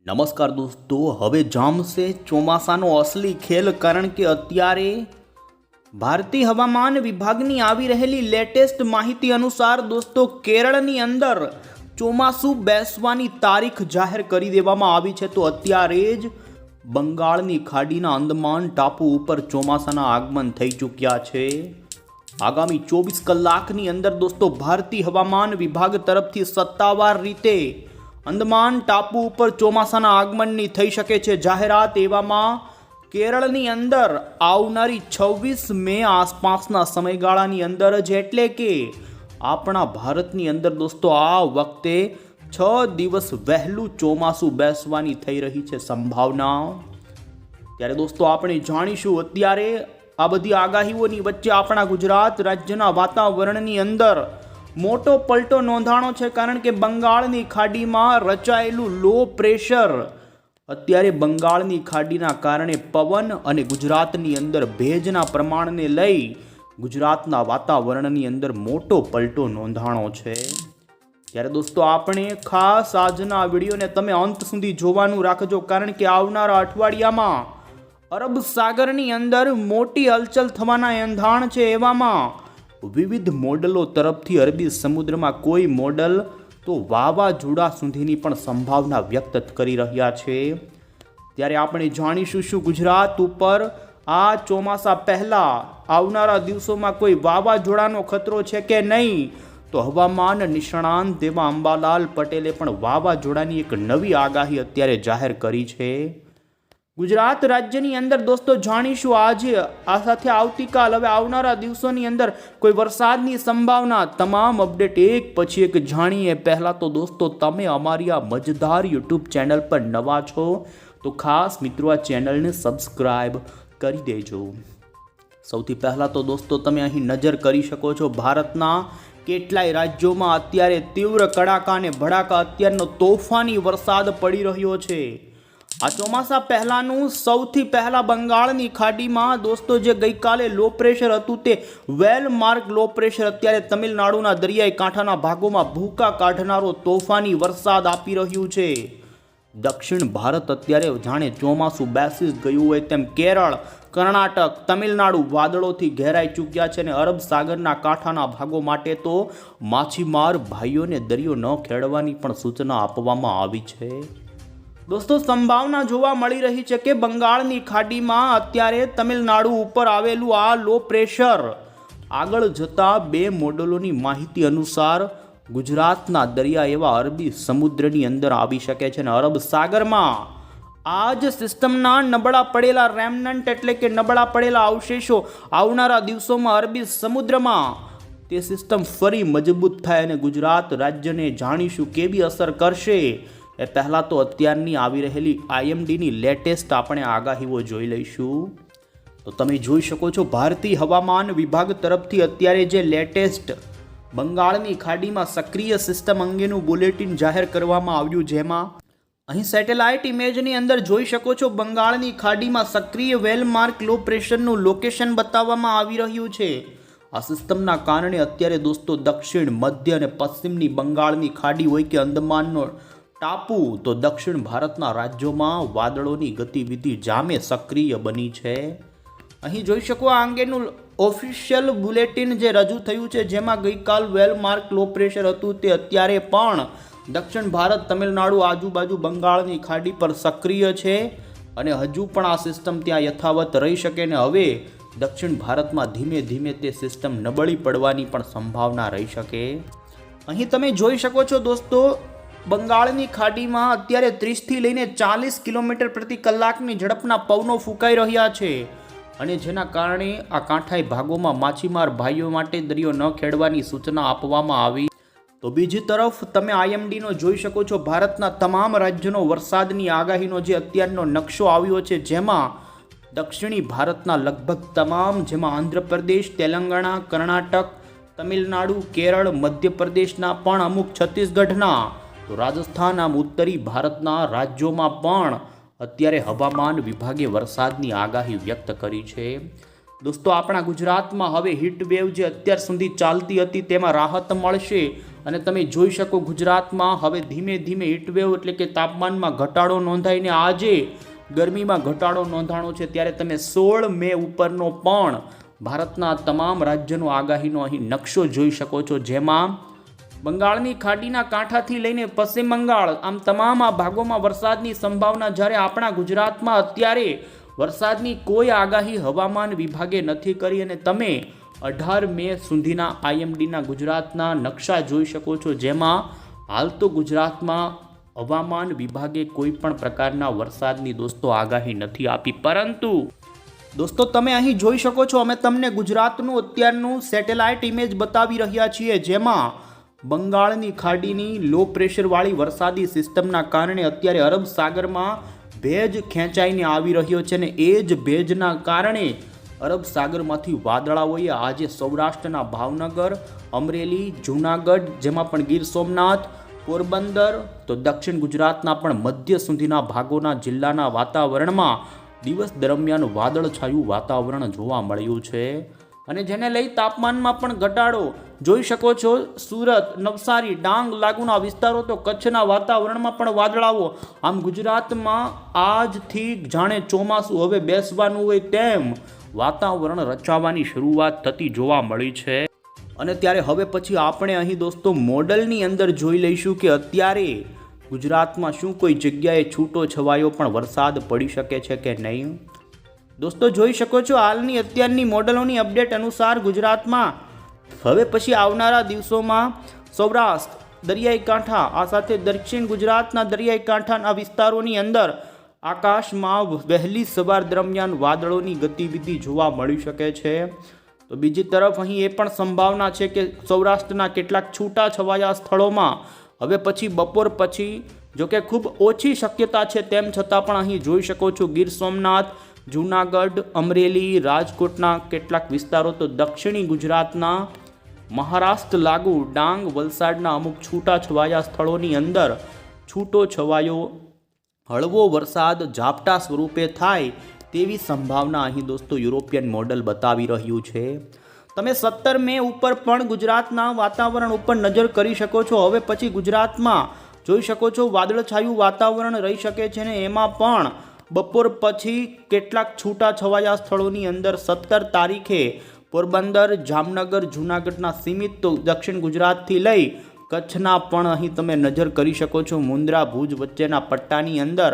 નમસ્કાર દોસ્તો, હવે જામશે ચોમાસાનો અસલી ખેલ, કારણ કે અત્યારે ભારતીય હવામાન વિભાગની આવી રહેલી લેટેસ્ટ માહિતી અનુસાર દોસ્તો કેરળની અંદર ચોમાસું બેસવાની તારીખ જાહેર કરી દેવામાં આવી છે. તો અત્યારે જ બંગાળની ખાડીના અંદમાન ટાપુ ઉપર ચોમાસાના આગમન થઈ ચૂક્યા છે. આગામી 24 કલાકની અંદર દોસ્તો ભારતીય હવામાન વિભાગ તરફથી સત્તાવાર રીતે અંદમાન ટાપુ ઉપર ચોમાસાના આગમનની થઈ શકે છે જાહેરાત. એવામાં કેરળની અંદર આવનારી 26 મે આસપાસના સમયગાળાની અંદર જ, એટલે કે આપણા ભારતની અંદર દોસ્તો આ વખતે 6 દિવસ વહેલું ચોમાસું બેસવાની થઈ રહી છે સંભાવના. ત્યારે દોસ્તો આપણે જાણીશું અત્યારે આ બધી આગાહીઓની વચ્ચે આપણા ગુજરાત રાજ્યના વાતાવરણની અંદર મોટો પલટો નોંધાણો છે, કારણ કે બંગાળની ખાડીમાં રચાયેલું લો પ્રેશર અત્યારે બંગાળની ખાડીના કારણે પવન અને ગુજરાતની અંદર ભેજના પ્રમાણને લઈ ગુજરાતના વાતાવરણની અંદર મોટો પલટો નોંધાણો છે. ત્યારે દોસ્તો આપણે ખાસ આજના વિડીયોને તમે અંત સુધી જોવાનું રાખજો, કારણ કે આવનારા અઠવાડિયામાં અરબ સાગરની અંદર મોટી હલચલ થવાના એંધાણ છે. એવામાં વિવિધ મોડલો તરફથી અરબી સમુદ્રમાં કોઈ મોડલ તો વાવાઝોડા સુધીની પણ સંભાવના વ્યક્ત કરી રહ્યા છે. ત્યારે આપણે જાણીશું શું ગુજરાત ઉપર આ ચોમાસા પહેલા આવનારા દિવસોમાં કોઈ વાવાઝોડાનો ખતરો છે કે નહીં. તો હવામાન નિષ્ણાંત એવા અંબાલાલ પટેલે પણ વાવાઝોડાની એક નવી આગાહી અત્યારે જાહેર કરી છે. ગુજરાત રાજ્યની અંદર દોસ્તો જાણીશું આજે આ સાથે આવતીકાલ, હવે આવનારા દિવસોની અંદર કોઈ વરસાદની સંભાવના, તમામ અપડેટ એક પછી એક જાણીએ. પહેલાં તો દોસ્તો તમે અમારી આ મજેદાર યુટ્યુબ ચેનલ પર નવા છો તો ખાસ મિત્રો આ ચેનલને સબસ્ક્રાઈબ કરી દેજો. સૌથી પહેલાં તો દોસ્તો તમે અહીં નજર કરી શકો છો, ભારતના કેટલાય રાજ્યોમાં અત્યારે તીવ્ર કડાકા અને ભડાકા અત્યારનો તોફાની વરસાદ પડી રહ્યો છે. આ ચોમાસા પહેલાનું સૌથી પહેલા બંગાળની ખાડીમાં દોસ્તો જે ગઈકાલે લો પ્રેશર હતું તે વેલ માર્ક લો પ્રેશર અત્યારે તમિલનાડુના દરિયાઈ કાંઠાના ભાગોમાં ભૂકા કાઢનારો તોફાની વરસાદ આપી રહ્યું છે. દક્ષિણ ભારત અત્યારે જાણે ચોમાસું બેસી ગયું હોય તેમ કેરળ, કર્ણાટક, તમિલનાડુ વાદળોથી ઘેરાઈ ચૂક્યા છે અને અરબ સાગરના કાંઠાના ભાગો માટે તો માછીમાર ભાઈઓને દરિયો ન ખેડવાની પણ સૂચના આપવામાં આવી છે. દોસ્તો સંભાવના જોવા મળી રહી છે કે બંગાળની ખાડીમાં અત્યારે તમિલનાડુ ઉપર આવેલું આ લો પ્રેશર આગળ જતા 2 મોડલોની માહિતી અનુસાર ગુજરાતના દરિયા એવા અરબી સમુદ્રની અંદર આવી શકે છે અને અરબ સાગરમાં આ જ સિસ્ટમના નબળા પડેલા રેમનન્ટ એટલે કે નબળા પડેલા અવશેષો આવનારા દિવસોમાં અરબી સમુદ્રમાં તે સિસ્ટમ ફરી મજબૂત થાય અને ગુજરાત રાજ્યને જાણીશું કેવી અસર કરશે. એ પહેલાં તો અત્યારની આવી રહેલી IMDની લેટેસ્ટ આપણે આગાહીઓ જોઈ લઈશું. તો તમે જોઈ શકો છો ભારતીય હવામાન વિભાગ તરફથી અત્યારે જે લેટેસ્ટ બંગાળની ખાડીમાં સક્રિય સિસ્ટમ અંગેનું બુલેટિન જાહેર કરવામાં આવ્યું, જેમાં અહીં સેટેલાઇટ ઇમેજની અંદર જોઈ શકો છો બંગાળની ખાડીમાં સક્રિય વેલ માર્ક લો પ્રેશરનું લોકેશન બતાવવામાં આવી રહ્યું છે. આ સિસ્ટમના કારણે અત્યારે દોસ્તો દક્ષિણ, મધ્ય અને પશ્ચિમની બંગાળની ખાડી હોય કે અંદમાનનો ટાપુ તો દક્ષિણ ભારતના રાજ્યોમાં વાદળોની ગતિવિધિ જામે સક્રિય બની છે. અહીં જોઈ શકો આ અંગેનું ઓફિશિયલ બુલેટિન જે રજૂ થયું છે, જેમાં ગઈકાલ વેલ માર્ક લો પ્રેશર હતું તે અત્યારે પણ દક્ષિણ ભારત, તમિલનાડુ આજુબાજુ બંગાળની ખાડી પર સક્રિય છે અને હજુ પણ આ સિસ્ટમ ત્યાં યથાવત રહી શકે ને હવે દક્ષિણ ભારતમાં ધીમે ધીમે તે સિસ્ટમ નબળી પડવાની પણ સંભાવના રહી શકે. અહીં તમે જોઈ શકો છો દોસ્તો બંગાળની ખાડીમાં અત્યારે 30થી લઈને 40 કિલોમીટર પ્રતિ કલાકની ઝડપના પવનો ફૂંકાઈ રહ્યા છે અને જેના કારણે આ કાંઠાઈ ભાગોમાં માછીમાર ભાઈઓ માટે દરિયો ન ખેડવાની સૂચના આપવામાં આવી. તો બીજી તરફ તમે IMDનો જોઈ શકો છો ભારતના તમામ રાજ્યોનો વરસાદની આગાહીનો જે અત્યારનો નકશો આવ્યો છે, જેમાં દક્ષિણી ભારતના લગભગ તમામ, જેમાં આંધ્રપ્રદેશ, તેલંગાણા, કર્ણાટક, તમિલનાડુ, કેરળ, મધ્યપ્રદેશના પણ અમુક, છત્તીસગઢના, તો રાજસ્થાન, આમ ઉત્તરી ભારતના રાજ્યોમાં પણ અત્યારે હવામાન વિભાગે વરસાદની આગાહી વ્યક્ત કરી છે. દોસ્તો આપણા ગુજરાતમાં હવે હીટ વેવ જે અત્યાર સુધી ચાલતી હતી તેમાં રાહત મળશે અને તમે જોઈ શકો ગુજરાતમાં હવે ધીમે ધીમે હીટવેવ એટલે કે તાપમાનમાં ઘટાડો નોંધાઈને આજે ગરમીમાં ઘટાડો નોંધાણો છે, ત્યારે તમે 16 મે ઉપરનો પણ ભારતના તમામ રાજ્યનો આગાહીનો અહીં નકશો જોઈ શકો છો, જેમાં બંગાળની ખાડીના કાંઠાથી લઈને પશ્ચિમ બંગાળ આમ તમામ આ ભાગોમાં વરસાદની સંભાવના, જ્યારે આપણા ગુજરાતમાં અત્યારે વરસાદની કોઈ આગાહી હવામાન વિભાગે નથી કરી અને તમે 18 મે સુધીના આઈએમડીના ગુજરાતના નકશા જોઈ શકો છો, જેમાં હાલ તો ગુજરાતમાં હવામાન વિભાગે કોઈ પણ પ્રકારના વરસાદની દોસ્તો આગાહી નથી આપી, પરંતુ દોસ્તો તમે અહીં જોઈ શકો છો અમે તમને ગુજરાતનું અત્યારનું સેટેલાઇટ ઇમેજ બતાવી રહ્યા છીએ, જેમાં બંગાળની ખાડીની લો પ્રેશરવાળી વરસાદી સિસ્ટમના કારણે અત્યારે અરબ સાગરમાં ભેજ ખેંચાઈને આવી રહ્યો છે અને એ જ ભેજના કારણે અરબ સાગરમાંથી વાદળાઓએ આજે સૌરાષ્ટ્રના ભાવનગર, અમરેલી, જૂનાગઢ, જેમાં પણ ગીર સોમનાથ, પોરબંદર તો દક્ષિણ ગુજરાતના પણ મધ્ય સુધીના ભાગોના જિલ્લાના વાતાવરણમાં દિવસ દરમિયાન વાદળછાયું વાતાવરણ જોવા મળ્યું છે અને જેને લઈ તાપમાનમાં પણ ઘટાડો જોઈ શકો છો. સુરત, નવસારી, ડાંગ લાગુના વિસ્તારો તો કચ્છના વાતાવરણમાં પણ વાદળાઓ, આમ ગુજરાતમાં આજથી જાણે ચોમાસું હવે બેસવાનું હોય તેમ વાતાવરણ રચાવાની શરૂઆત થતી જોવા મળી છે. અને ત્યારે હવે પછી આપણે અહીં દોસ્તો મોડલની અંદર જોઈ લઈશું કે અત્યારે ગુજરાતમાં શું કોઈ જગ્યાએ છૂટો છવાયો પણ વરસાદ પડી શકે છે કે નહીં. દોસ્તો જોઈ શકો છો હાલની અત્યારની મોડલોની અપડેટ અનુસાર ગુજરાતમાં હવે પછી આવનારા દિવસોમાં સૌરાષ્ટ્ર, દરિયાઈ કાંઠા આ સાથે દક્ષિણ ગુજરાતના દરિયાઈ કાંઠાના વિસ્તારોની અંદર આકાશમાં વહેલી સવાર દરમિયાન વાદળોની ગતિવિધિ જોવા મળી શકે છે. તો બીજી તરફ અહીં એ પણ સંભાવના છે કે સૌરાષ્ટ્રના કેટલાક છૂટા છવાયા સ્થળોમાં હવે પછી બપોર પછી, જો કે ખૂબ ઓછી શક્યતા છે તેમ છતાં પણ અહીં જોઈ શકો છો ગીર સોમનાથ, જૂનાગઢ, અમરેલી, રાજકોટના કેટલાક વિસ્તારો તો દક્ષિણી ગુજરાતના મહારાષ્ટ્ર લાગુ ડાંગ, વલસાડના અમુક છૂટા છવાયા સ્થળોની અંદર છૂટો છવાયો હળવો વરસાદ ઝાપટા સ્વરૂપે થાય તેવી સંભાવના અહીં દોસ્તો યુરોપિયન મોડલ બતાવી રહ્યું છે. તમે 17 મે ઉપર પણ ગુજરાતના વાતાવરણ ઉપર નજર કરી શકો છો. હવે પછી ગુજરાતમાં જોઈ શકો છો વાદળછાયું વાતાવરણ રહી શકે છે ને એમાં પણ બપોર પછી કેટલાક છૂટા છવાયા સ્થળોની અંદર 17 તારીખે પોરબંદર, જામનગર, જૂનાગઢના સીમિત તો દક્ષિણ ગુજરાતથી લઈ કચ્છના પણ અહીં તમે નજર કરી શકો છો. મુન્દ્રા, ભુજ વચ્ચેના પટ્ટાની અંદર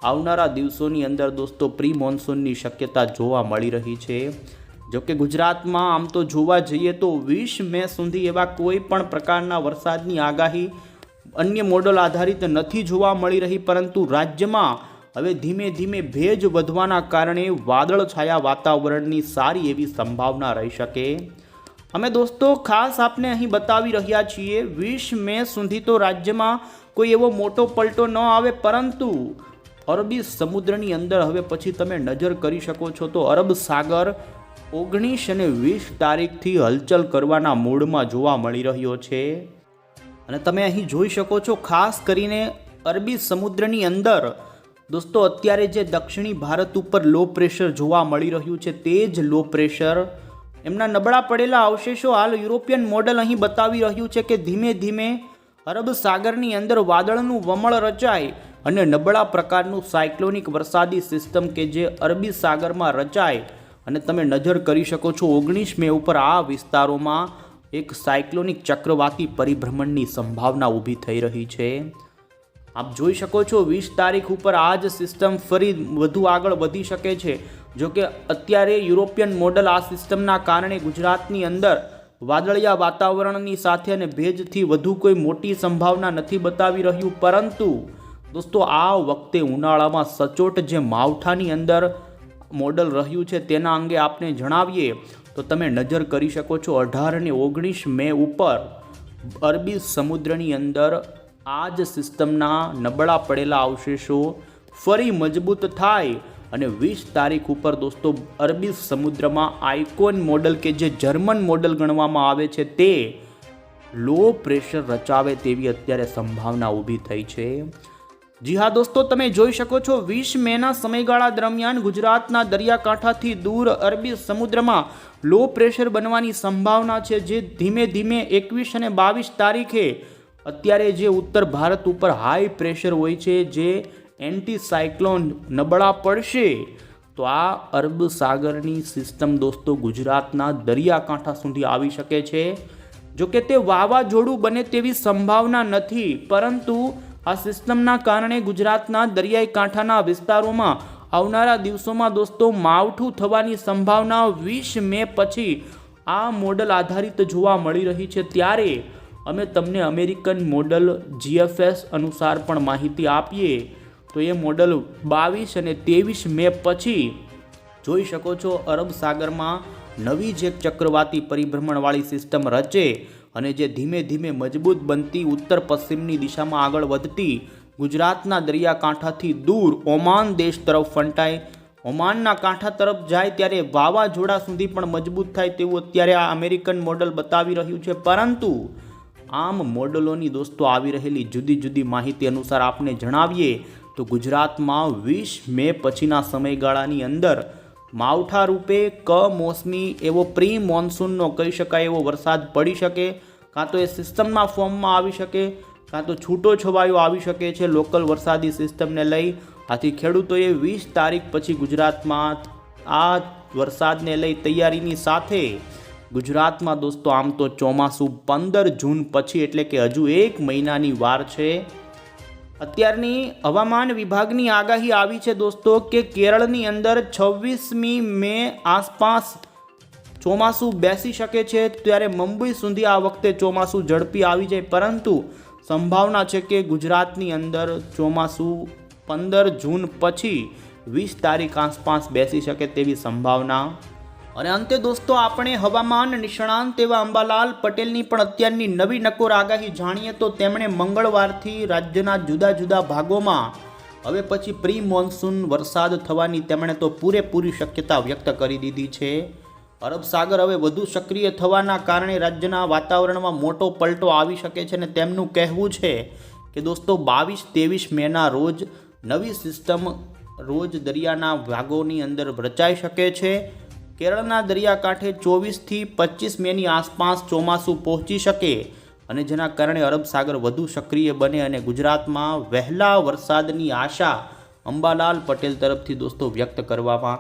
આવનારા દિવસોની અંદર દોસ્તો પ્રી મોન્સૂનની શક્યતા જોવા મળી રહી છે. જોકે ગુજરાતમાં આમ તો જોવા જઈએ તો 20 મે સુધી એવા કોઈ પણ પ્રકારના વરસાદની આગાહી અન્ય મોડલ આધારિત નથી જોવા મળી રહી, પરંતુ રાજ્યમાં હવે ધીમે ધીમે ભેજ વધવાના કારણે વાદળછાયા વાતાવરણની સારી એવી સંભાવના રહી શકે. અમે દોસ્તો ખાસ આપને અહીં બતાવી રહ્યા છીએ 20 મે સુધી તો રાજ્યમાં કોઈ એવો મોટો પલટો ન આવે, પરંતુ અરબી સમુદ્રની અંદર હવે પછી તમે નજર કરી શકો છો તો અરબ સાગર 19 અને 20 તારીખથી હલચલ કરવાના મૂડમાં જોવા મળી રહ્યો છે. અને તમે અહીં જોઈ શકો છો ખાસ કરીને અરબી સમુદ્રની અંદર દોસ્તો અત્યારે જે દક્ષિણી ભારત ઉપર લો પ્રેશર જોવા મળી રહ્યું છે તે જ લો પ્રેશર એમના નબળા પડેલા અવશેષો હાલ યુરોપિયન મોડલ અહીં બતાવી રહ્યું છે કે ધીમે ધીમે અરબ સાગરની અંદર વાદળનું વમળ રચાય અને નબળા પ્રકારનું સાયક્લોનિક વરસાદી સિસ્ટમ કે જે અરબી સાગરમાં રચાય અને તમે નજર કરી શકો છો 19 મે ઉપર આ વિસ્તારોમાં એક સાયક્લોનિક ચક્રવાતી પરિભ્રમણની સંભાવના ઊભી થઈ રહી છે. આપ જોઈ શકો છો 20 તારીખ ઉપર આ જ સિસ્ટમ ફરી વધુ આગળ વધી શકે છે. જો કે અત્યારે યુરોપિયન મોડલ આ સિસ્ટમના કારણે ગુજરાતની અંદર વાદળિયા વાતાવરણની સાથે અને ભેજથી વધુ કોઈ મોટી સંભાવના નથી બતાવી રહ્યું, પરંતુ દોસ્તો આ વખતે ઉનાળામાં સચોટ જે માવઠાની અંદર મોડલ રહ્યું છે તેના અંગે આપને જણાવીએ તો તમે નજર કરી શકો છો 18 અને 19 મે ઉપર અરબી સમુદ્રની અંદર આ જ સિસ્ટમના નબળા પડેલા અવશેષો ફરી મજબૂત થાય અને 20 તારીખ ઉપર દોસ્તો અરબી સમુદ્રમાં આઇકોન મોડલ કે જે જર્મન મોડલ ગણવામાં આવે છે તે લો પ્રેશર રચાવે તેવી અત્યારે સંભાવના ઊભી થઈ છે. જી હા દોસ્તો, તમે જોઈ શકો છો 20 મેના સમયગાળા દરમિયાન ગુજરાતના દરિયાકાંઠાથી દૂર અરબી સમુદ્રમાં લો પ્રેશર બનવાની સંભાવના છે, જે ધીમે ધીમે 21 અને 22 તારીખે અત્યારે જે ઉત્તર ભારત ઉપર હાઈ પ્રેશર હોય છે, જે એન્ટી સાયક્લોન નબળા પડશે તો આ અરબ સાગરની સિસ્ટમ દોસ્તો ગુજરાતના દરિયાકાંઠા સુધી આવી શકે છે. જો કે તે વાવાઝોડું બને તેવી સંભાવના નથી, પરંતુ આ સિસ્ટમના કારણે ગુજરાતના દરિયાઈ કાંઠાના વિસ્તારોમાં આવનારા દિવસોમાં દોસ્તો માવઠું થવાની સંભાવના 20 મે પછી આ મોડલ આધારિત જોવા મળી રહી છે. ત્યારે અમે તમને અમેરિકન મોડલ GFS અનુસાર પણ માહિતી આપીએ તો એ મોડલ 22 અને 23 મે પછી જોઈ શકો છો અરબ સાગરમાં નવી જ એક ચક્રવાતી પરિભ્રમણવાળી સિસ્ટમ રચે અને જે ધીમે ધીમે મજબૂત બનતી ઉત્તર પશ્ચિમની દિશામાં આગળ વધતી ગુજરાતના દરિયાકાંઠાથી દૂર ઓમાન દેશ તરફ ફંટાય, ઓમાનના કાંઠા તરફ જાય ત્યારે વાવાઝોડા સુધી પણ મજબૂત થાય તેવું અત્યારે આ અમેરિકન મોડલ બતાવી રહ્યું છે. પરંતુ આમ મોડલોની દોસ્તો આવી રહેલી જુદી જુદી માહિતી અનુસાર આપને જણાવીએ તો ગુજરાતમાં 20 મે પછીના સમયગાળાની અંદર માવઠા રૂપે કમોસમી એવો પ્રી મોન્સૂનનો કહી શકાય એવો વરસાદ પડી શકે, કાં તો એ સિસ્ટમના ફોર્મમાં આવી શકે, કાં તો છૂટો છવાયો આવી શકે છે લોકલ વરસાદી સિસ્ટમને લઈ. આથી ખેડૂતોએ 20 તારીખ પછી ગુજરાતમાં આ વરસાદને લઈ તૈયારીની સાથે ગુજરાતમાં દોસ્તો આમ તો ચોમાસું 15 જૂન પછી એટલે કે હજુ 1 મહિનાની વાર છે. અત્યારની હવામાન વિભાગની આગાહી આવી છે દોસ્તો કે કેરળની અંદર 26મી મે આસપાસ ચોમાસું બેસી શકે છે, ત્યારે મુંબઈ સુધી આ વખતે ચોમાસું ઝડપી આવી જાય, પરંતુ સંભાવના છે કે ગુજરાતની અંદર ચોમાસું 15 જૂન પછી 20 તારીખ આસપાસ બેસી શકે તેવી સંભાવના. અને અંતે દોસ્તો આપણે હવામાન નિષ્ણાંત એવા અંબાલાલ પટેલની પણ અત્યારની નવી નકોર આગાહી જાણીએ તો તેમણે મંગળવારથી રાજ્યના જુદા જુદા ભાગોમાં હવે પછી પ્રી મોન્સૂન વરસાદ થવાની તેમણે તો પૂરેપૂરી શક્યતા વ્યક્ત કરી દીધી છે. અરબ સાગર હવે વધુ સક્રિય થવાના કારણે રાજ્યના વાતાવરણમાં મોટો પલટો આવી શકે છે અને તેમનું કહેવું છે કે દોસ્તો 22-23 મેના રોજ નવી સિસ્ટમ રોજ દરિયાના ભાગોની અંદર રચાઈ શકે છે. કેરળના દરિયાકાંઠે 24થી 25 મેની આસપાસ ચોમાસું પહોંચી શકે અને જેના કારણે અરબ સાગર વધુ સક્રિય બને અને ગુજરાતમાં વહેલા વરસાદની આશા અંબાલાલ પટેલ તરફથી દોસ્તો વ્યક્ત કરવામાં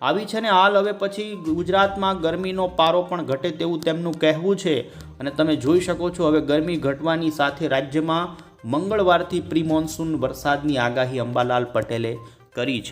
આવી છે. ને હાલ હવે પછી ગુજરાતમાં ગરમીનો પારો પણ ઘટે તેવું તેમનું કહેવું છે અને તમે જોઈ શકો છો હવે ગરમી ઘટવાની સાથે રાજ્યમાં મંગળવારથી પ્રી મોન્સૂન વરસાદની આગાહી અંબાલાલ પટેલે કરી છે.